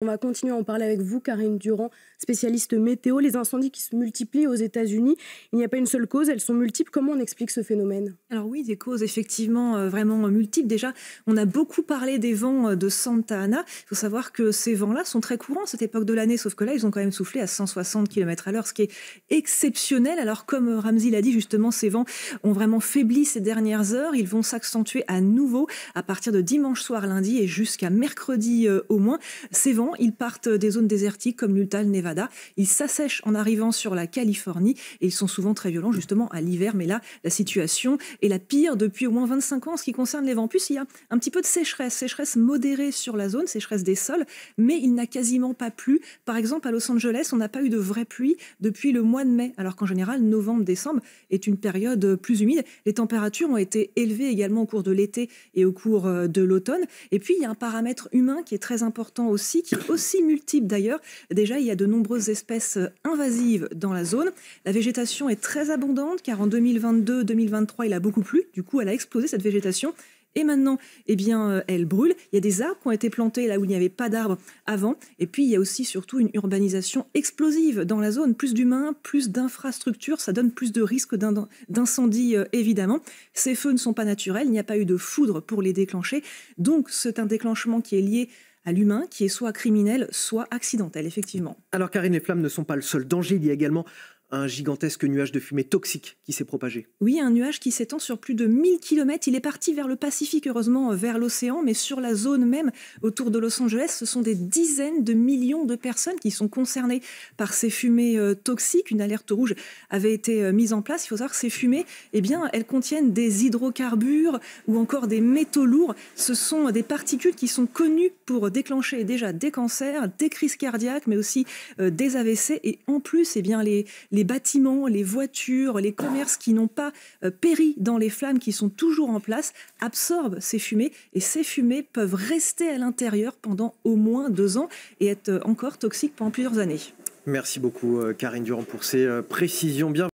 On va continuer à en parler avec vous, Karine Durand, spécialiste météo. Les incendies qui se multiplient aux États-Unis, il n'y a pas une seule cause, elles sont multiples. Comment on explique ce phénomène? Alors oui, des causes effectivement vraiment multiples. Déjà, on a beaucoup parlé des vents de Santa Ana. Il faut savoir que ces vents-là sont très courants à cette époque de l'année, sauf que là, ils ont quand même soufflé à 160 km/h, ce qui est exceptionnel. Alors comme Ramzy l'a dit, justement, ces vents ont vraiment faibli ces dernières heures. Ils vont s'accentuer à nouveau à partir de dimanche soir, lundi et jusqu'à mercredi au moins. Ces vents, ils partent des zones désertiques comme l'Utah, le Nevada. Ils s'assèchent en arrivant sur la Californie et ils sont souvent très violents justement à l'hiver. Mais là, la situation est la pire depuis au moins 25 ans en ce qui concerne les vents. En plus, il y a un petit peu de sécheresse modérée sur la zone, sécheresse des sols, mais il n'a quasiment pas plu. Par exemple, à Los Angeles, on n'a pas eu de vraie pluie depuis le mois de mai, alors qu'en général, novembre-décembre est une période plus humide. Les températures ont été élevées également au cours de l'été et au cours de l'automne. Et puis, il y a un paramètre humain qui est très important aussi, qui est aussi multiple d'ailleurs. Déjà, il y a de nombreuses espèces invasives dans la zone. La végétation est très abondante, car en 2022-2023, il a beaucoup plu. Du coup, elle a explosé cette végétation. Et maintenant, eh bien, elle brûle. Il y a des arbres qui ont été plantés là où il n'y avait pas d'arbres avant. Et puis, il y a aussi surtout une urbanisation explosive dans la zone. Plus d'humains, plus d'infrastructures, ça donne plus de risques d'incendie, évidemment. Ces feux ne sont pas naturels, il n'y a pas eu de foudre pour les déclencher. Donc, c'est un déclenchement qui est lié à l'humain, qui est soit criminel, soit accidentel, effectivement. Alors Karine, les flammes ne sont pas le seul danger, il y a également un gigantesque nuage de fumée toxique qui s'est propagé. Oui, un nuage qui s'étend sur plus de 1000 km. Il est parti vers le Pacifique, heureusement, vers l'océan, mais sur la zone même autour de Los Angeles, ce sont des dizaines de millions de personnes qui sont concernées par ces fumées toxiques. Une alerte rouge avait été mise en place. Il faut savoir que ces fumées, eh bien, elles contiennent des hydrocarbures ou encore des métaux lourds. Ce sont des particules qui sont connues pour déclencher déjà des cancers, des crises cardiaques, mais aussi des AVC. Et en plus, eh bien, les bâtiments, les voitures, les commerces qui n'ont pas péri dans les flammes, qui sont toujours en place, absorbent ces fumées et ces fumées peuvent rester à l'intérieur pendant au moins 2 ans et être encore toxiques pendant plusieurs années. Merci beaucoup Karine Durand pour ces précisions bien